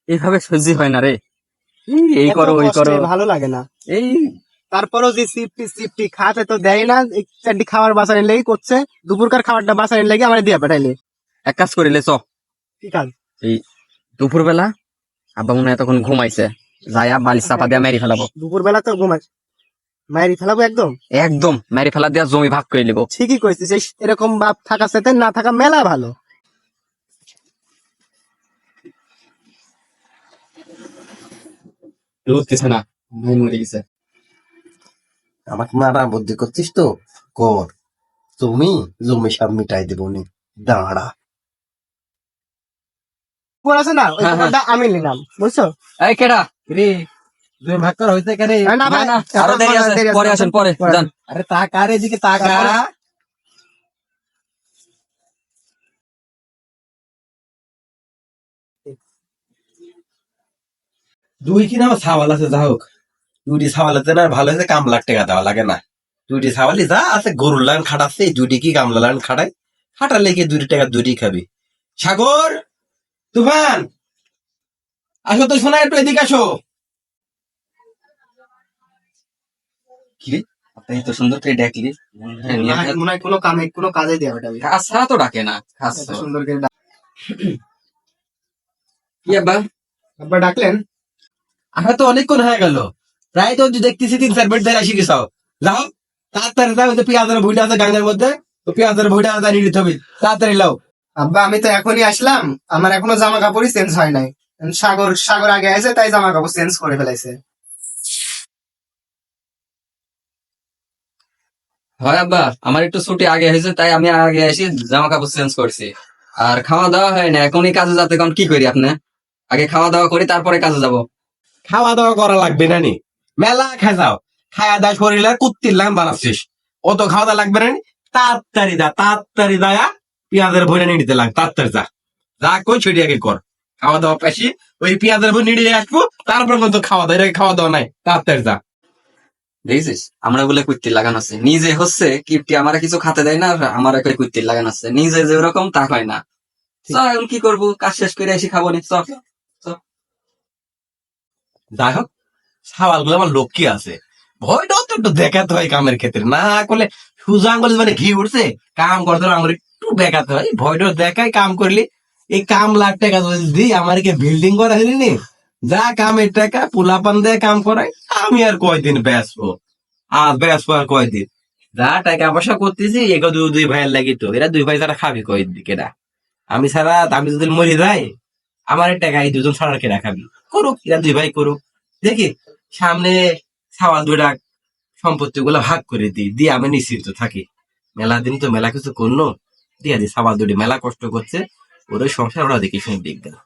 এইভাবে সহ্য হয় না রে। এই এত করো ওই কষ্টে করো ভালো লাগে না। এই তারপরও যে সিফটি সিফটি খাতে তো দেয় না, এই চারটি খাবার বাঁচানোর লেগে করছে, দুপুরকার খাবারটা বাঁচানোর লেগে আমার দিয়ে পাঠাইলে। এক কাজ করিলে কি কাজ? এই দুপুর বেলা আব্বা মনে হয় তখন ঘুমাইছে, যাইয়া বালিশ চাপা দিয়া মেরি ফেলাবো। দুপুর বেলা তো ঘুমাই, মায়েরই ফেলাবো একদম। একদম মেরি ফেলা দিয়া জমি ভাগ করে নিব। ঠিকই কইছিস, এরকম বাপ থাকা সাথে না থাকা মেলা ভালো। রোদ কিছু না, মরে গেছে। আমাকে মারা বুদ্ধি করছিস তো কর, তুমি জমি সব মিটাই দেবো নি, দাঁড়া। পুকুর আছে না, ওই হ্যাঁ, পুকুরটা আমি নিলাম, বুঝছো? এই কেডা রে জমি ভাগ করা হয়েছে কেন? না ভাই, না, আরো দেরি আছে, পরে আসেন, পরে যান। আরে তাকা রে, এদিকে তাকা। দুই কিনা আমার ছাওয়াল আছে, যা হোক দুইটি ছাওয়াল আছে না, ভালো হয়েছে, কাম লাখ টাকা দেওয়া লাগে না। দুইটি ছাওয়ালি যা আছে, গরুর লাইন খাটাচ্ছে, এই দুইটি কি কামলা লাইন খাটাই, খাটালে কি 2 টাকা 2টি খাবি। সাগর, তুফান, আসো তো শোনা, একটু এদিকে আসো। কি রে, আপনি এত সুন্দর করে ডাকলি? মনে হয় কোনো কাজে দিয়ে পাঠাবি। কাজ ছাড়া তো ডাকে না, কাজ এত তো। সুন্দর করে কি আব্বা? আব্বা ডাকলেন? আমরা তো অনেকক্ষণ হয়ে গেল, প্রায় তো দেখতেছি 3-4 মিনিট ধরে আসি গেছাও। যাও তাড়াতাড়ি যাও, পেঁয়াজের ভুইটা আছে গাঙ্গের মধ্যে, তো পেঁয়াজের ভুইটা দাঁড়িয়ে নিতে হবে, তাড়াতাড়ি লাও। আব্বা আমি তো এখনই আসলাম, আমার এখনো জামা কাপড়ই চেঞ্জ হয় নাই। সাগর সাগর আগে আছে, তাই জামা কাপড় চেঞ্জ করে ফেলাইছে। হয় আব্বা, আমার একটু ছুটি আগে হয়েছে, তাই আমি আগে এসে জামা কাপড় চেঞ্জ করছি। আর খাওয়া দাওয়া হয় না, এখনই কাজে যাতে কোন কি করি আপনি? আগে খাওয়া দাওয়া করি, তারপরে কাজে যাব। খাওয়া দাওয়া করা লাগবে না নি, মেলা খাই যাও, খাওয়া দাওয়া শরীরে কুত্তির লাম বানাচ্ছিস, অত খাওয়া দাওয়া লাগবে না নি। তাড়াতাড়ি যা পেঁয়াজের ভুইটা নিয়ে নিতে লাগ, তাড়াতাড়ি যা, যা কই সেটি আগে কর। খাওয়া দাওয়া পেশি, ওই পেঁয়াজের ভুই নিয়ে আসবো, তারপর কিন্তু খাওয়া দাওয়া, এর খাওয়া দাওয়া নাই, তাড়াতাড়ি যা। দেখছিস, আমরা বলে কুত্তি লাগানো আছে, নিজে হচ্ছে কিপটি, আমার কিছু খাতে দেয় না, আর আমার কই কুত্তি লাগানো আছে, নিজে যে ওরকম তা হয় না। চ, এখন কি করবো, কাজ শেষ করে এসে খাবো নি, চ। যাই হোক, সওয়াল গুলো আমার লক্ষ্মী আছে, ভয়টাও তো একটু দেখাতে হয় কামের ক্ষেত্রে, না করলে সুজা আঙ্গুলে মানে ঘি উঠছে, কাম করতে হলে আমার একটু দেখাতে হয়, ভয়টাও দেখাই কাম করলি। এই কাম লাখ টাকা যদি দিই, আমার কি বিল্ডিং করা হয়নি নি? যা কামের টাকা পোলাপান দিয়ে কাম করাই, আমি আর কয়দিন বেসবো, আর বেসবো আর কয়দিন, যা টাকা পয়সা করতেছি এগো দুই ভাইয়ের লাগি, তো এরা 2 ভাই ছাড়া খাবি কয়দিন কেনা? আমি ছাড়া, আমি যদি মরে যাই, আমার এই টাকা এই 2জন ছাড়া কেনা খাবি? করুক, এরা 2 ভাই করুক, দেখি সামনে সাওয়াল 2টা সম্পত্তি গুলা ভাগ করে দিই, দিয়ে আমি নিশ্চিন্ত থাকি। মেলা দিন তো মেলা কিছু করলো, দিয়া দি সাওয়াল 2টি মেলা কষ্ট করছে, ওর ওই সংসার ওরা দেখি শুনে দেখবে না।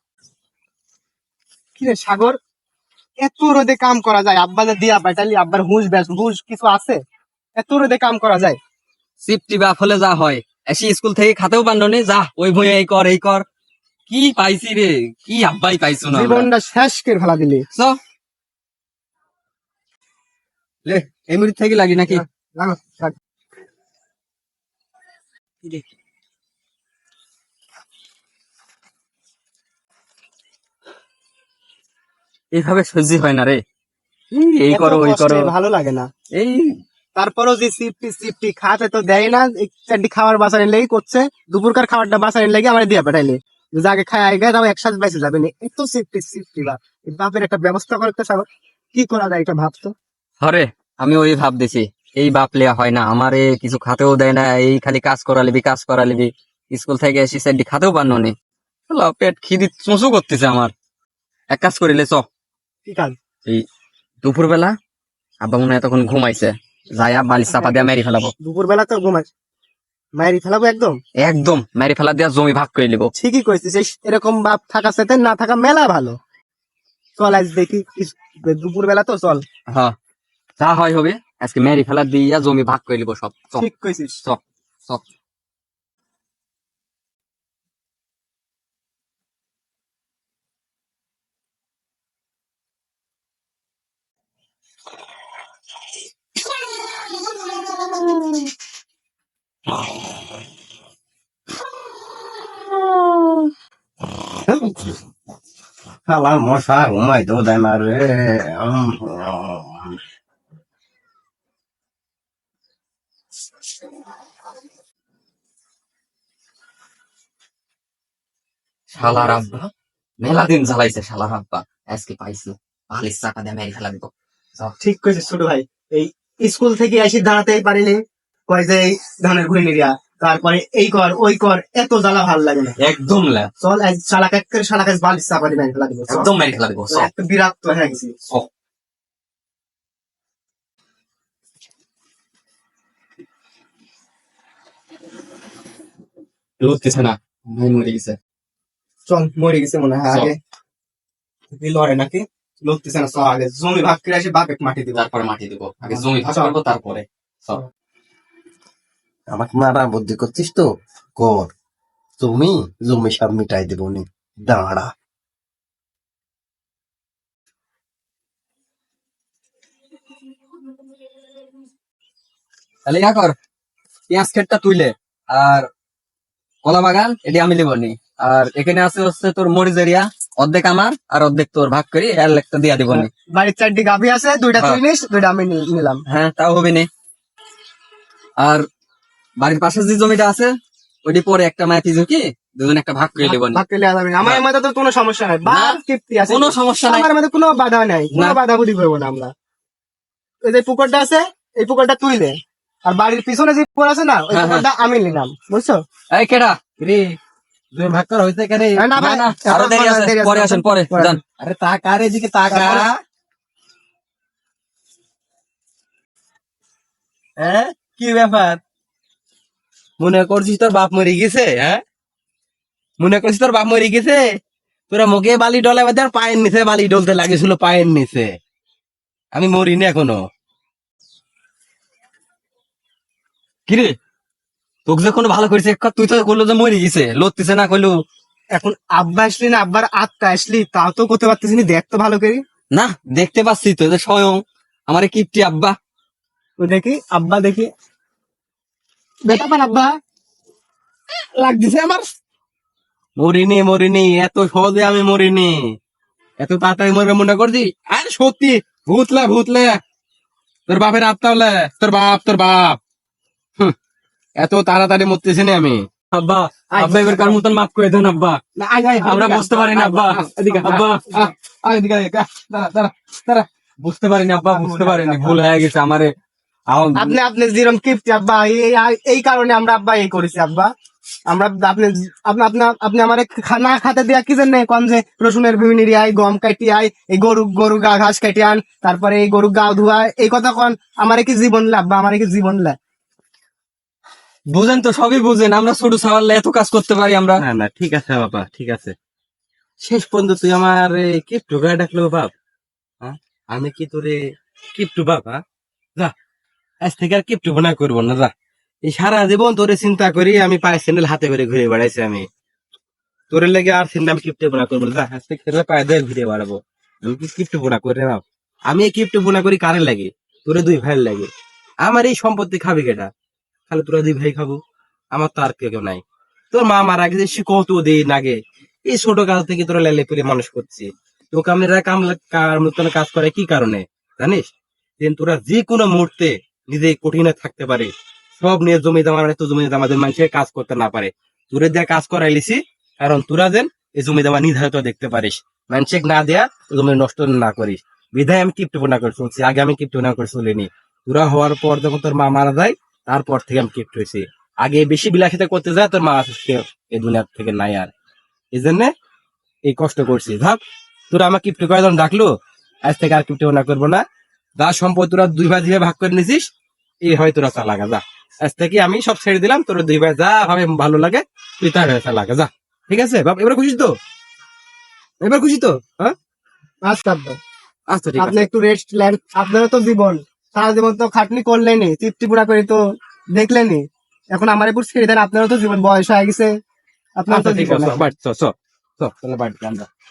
কি রে সাগর, এত রোদে কাম করা যায়? আব্বা যে দিয়া পাঠালি, আব্বার হুঁশ কিছু আছে? এত রোদে কাম করা যায়? সিফটি বাপ হলে যা হয়, এসে স্কুল থেকে খাতেও পারলো নি, যা ওই বই এই কর এই কর। কি পাইছি রে, কি আব্বাই পাইছো না আমরা। জীবনটা শেষ করে ফেলা দিলি। চ, লে এই মুড়ি থেকে লাগি নাকি? লাগো, লাগ। এইভাবে সহ্য হয় না রে। এই এত করো ওই কষ্টে করো ভালো লাগে না। এই তারপরও যে সিফটি সিফটি খাতে তো দেয় না, এই চারটি খাবার বাঁচানোর লেগে করছে, দুপুরকার খাবারটা বাঁচানোর লেগে আমার দিয়ে পাঠাইলে। যে আগে খায় আগে তাও একসাথে বেঁচে যাবে না, এত সিফটি সিফটি বা এই বাপের একটা ব্যবস্থা করে তো সাগর, কি করা যায় এটা ভাবতো। হরে, আমি ওই ভাব দিছি, এই বাপ লেয়া হয় না, আমারে কিছু খাতেও দেয় না, এই খালি কাজ করা লিবি। স্কুল থেকে এসে সেটি খাতেও পারনো নি, শালা পেট খিদি চুঁচু করতেছে আমার। এক কাজ করিলে কি কাজ? এই দুপুর বেলা আব্বা মনে হয় তখন ঘুমাইছে, যাইয়া বালিশ চাপা দিয়া মেরি ফেলাবো। দুপুর বেলা তো ঘুমাই, মায়েরই ফেলাবো একদম। একদম মেরি ফেলা দিয়া জমি ভাগ করে নিব। ঠিকই কইছিস, এরকম বাপ থাকা সাথে না থাকা মেলা ভালো। চল আজ দেখি, দুপুর বেলা তো চল। হ্যাঁ, যা হয় হবে, আজকে মেরি ফেলা দিয়া জমি ভাগ করে নিব সব। চ ঠিক কইছিস। চ চ। শালার মশা ঘুমাই তো দেয় না রে। শালার আব্বা মেলা দিন জ্বালাইছে শালার আব্বা, আজকে পাইছি বালিশ চাকা দিয়ে মেরে ফেলা দিব। যাও। ঠিক কইছিস ছোট ভাই। এই স্কুল থেকে এসে দাঁড়াতেই পারিনি, কয় যে এই ধানের ঘুরে নিরিয়া, তারপরে এই কর ওই কর, এত জ্বালা ভাল লাগে না। একদম লা, চল আজ শালাক এক করে শালাক আজ বালিশ চাপা দিবেন ফেলা দিব। একদম মেরে ফেলা দিব। চল। একটা বিরক্ত হয়ে গেছি। চল। লড়তেছে না, মরে গেছে। চল মরে গেছে মনে হয় চল। আগে তুই লড়ে নাকি লড়তেছে না। চল আগে জমি ভাগ করে আসে বাপেক মাটি দিব। তারপরে মাটি দিব, আগে জমি ভাগ করবো তারপরে। চল। আমাকে মারা বুদ্ধি করছিস তো, কর। তুমি জমি সব মিটাই দেবো নি, দাঁড়া। তাহলে ইয়া কর, পেঁয়াজ ক্ষেতটা তুইলে, আর কলা বাগান এটি আমি লিবনি। আর এখানে আছে হচ্ছে তোর মরিচ এরিয়া, অর্ধেক আমার আর অর্ধেক তোর, ভাগ করি এর একটা দিয়া দিবনি। বাড়ির 4টি গাভী আছে, 2টা তুই নিস, 2টা আমি নিলাম। হ্যাঁ তাও হবে নি। আর বাড়ির পাশে যে জমিটা আছে ওইটি পরে একটা মাটি ঝুঁকি দুজন একটা ভাগ করে লিবনি। ভাগ করে নেওয়া যাবে না। আমার মধ্যে তো কোনো সমস্যা নাই, বাপ কিপ্তি আছে, কোনো সমস্যা নাই। আমার মধ্যে কোনো বাধা নাই, কোনো না। বাধা বুদ্ধি করবো না আমরা। ওই যে পুকুরটা আছে, এই পুকুরটা তুই নে, আর বাড়ির পিছনে যে পুকুর আছে না, ওই হ্যাঁ, পুকুরটা আমি নিলাম, বুঝছো? এই কেডা রে জমি ভাগ করা হয়েছে কেন? না ভাই, না, আরো দেরি আছে, পরে আসেন, পরে যান। আরে তাকা রে, এদিকে তাকা। হ্যাঁ, কি ব্যাপার? মনে করছিস তোর বাপ মরে গেছে? হ্যাঁ, মনে করছিস তোর বাপ মরে গেছে? তোরা মুখে বালি ডলা বাদে আর পায়ের নিচে বালি ডলতে লাগেছিল, পায়ের নিচে। আমি মরিনি এখনো। কিরে তোকে যে কোনো ভালো করেছে, তুই তো করলো যে মরে গেছে, লড়তেছে না কইলো। এখন আব্বা আসলি না আব্বার আত্মা আসলি, তাও তো করতে পারতেছি না, দেখ তো ভালো করে। না দেখতে পাচ্ছি তো যে স্বয়ং আমার কিপটি আব্বা। ওই দেখি আব্বা, দেখি বেটা পান আব্বা লাগতেছে আমার। মরিনি মরিনি, এত সহজে আমি মরিনি। এত তাড়াতাড়ি মরবে মনে করছি? আরে সত্যি, ভূতলে ভূতলে, তোর বাপের আত্মা, তোর বাপ। হুঁ, এত তাড়াতাড়ি মরতেছি না আমি। আব্বা, আব্বা এবার কার মতন মাফ করে দেন আব্বা, না, আয়, আয়, আমরা বুঝতে পারিনি আব্বা। এদিকে আব্বা এদিকে দাঁড়া দাঁড়া দাঁড়া। বুঝতে পারিনি আব্বা, বুঝতে পারিনি, ভুল হয়ে গেছে আমারে। আপনি যেরকম কিপ্তি আব্বা, এই কারণে আমরা আব্বা এই করেছি আব্বা। আমরা আপনি আপনি আমার না খাতে দেয়া কি জানেন, কম যে রসুনের বিভিন্ন আই, গম কাটি আই, এই গরু গা ঘাস কাটি আন, তারপরে এই গরু গা ধোয়া, এই কথা কন আমার কি জীবন লে আব্বা, আমার কি জীবন লে। বুঝেন তো, সবই বুঝেন, আমরা ছোট সাওয়াল এত কাজ করতে পারি আমরা। না না, ঠিক আছে বাবা, ঠিক আছে। শেষ পর্যন্ত তুই আমার কিপ্টু গায়ে ডাকলো বাপ। হ্যাঁ, আমি কি তোরে কিপ্টু বাপ? হ্যাঁ, যা, আজ থেকে আর কিপ্টু বোনা করবো না, যা। এই সারা জীবন তোরে চিন্তা করি আমি পায়ে স্যান্ডেল হাতে করে ঘুরে বেড়াইছি আমি। তোরে লেগে আর স্যান্ডেল আমি কিপ্টু বোনা করবো না, যা, আজ থেকে তোরে পায়ে দিয়ে ঘুরে বেড়াবো। আমি কি কিপ্টু বোনা করি রে বাপ? আমি এই কিপ্টু বোনা করি কারে লাগে? তোরে 2 ভাইয়ের লাগে। আমার এই সম্পত্তি খাবি কেটা? খালি তোরা 2 ভাই খাবো, আমার তো আর কেউ নাই। তোর মা মারা গেছে সে কত দিন আগে, এই ছোট কাল থেকে তোরা লেলে পেলে মানুষ করছি। তোকে আমি মতন কাজ করে কি কারণে জানিস? যে তোরা যে কোনো মুহূর্তে নিজে কঠিনে থাকতে পারে, সব নিয়ে জমি জমা, এত জমি জমাদের মানুষের কাজ করতে না পারে। তোরে দেয়া কাজ করাইলিছি কারণ তোরা যেন এই জমি জমা নির্ধারিত দেখতে পারিস, মানুষের না দেয়া জমি নষ্ট না করিস। বিধায় আমি কিপ্টপনা করে চলছি, আগে আমি কিপ্টপনা করে চলিনি। তোরা হওয়ার পর যখন তোর মা মারা যায়, তারপর থেকে আমি কিপ্ট হয়েছি। আগে বেশি বিলাসিতা করতে যায়, তোর মা এই দুনিয়ার থেকে নাই আর। এই জন্য এই কষ্ট করছি। ভাব, তোরা আমার কিপ্ট কয়েকজন ডাকলো, আজ থেকে আর কিপ্ট না করবো না। যা সম্পদ তোরা 2 ভাই ভাগ করে নিছিস, এই হয় তোরা চালাগা, যা। আজ থেকে আমি সব ছেড়ে দিলাম, তোর 2 ভাই যা ভাবে ভালো লাগে তুই তার চালাগা, যা। ঠিক আছে বাপ, এবার খুশি তো? এবার খুশি তো? হ্যাঁ, আচ্ছা আব্বা, আচ্ছা ঠিক আপনি আছে। একটু রেস্ট নেন, আপনারা তো জীবন সারা জীবন তো খাটনি করলেনি, তৃপ্তি পুরা করে তো দেখলেনি, এখন আমার উপর ছেড়ে দেন, আপনারও তো জীবন বয়স হয়ে গেছে, আপনার তো আচ্ছা ঠিক জীবন আছে, আছে। বাড়ি চ চ চ, তাহলে বাড়িতে আমরা চ।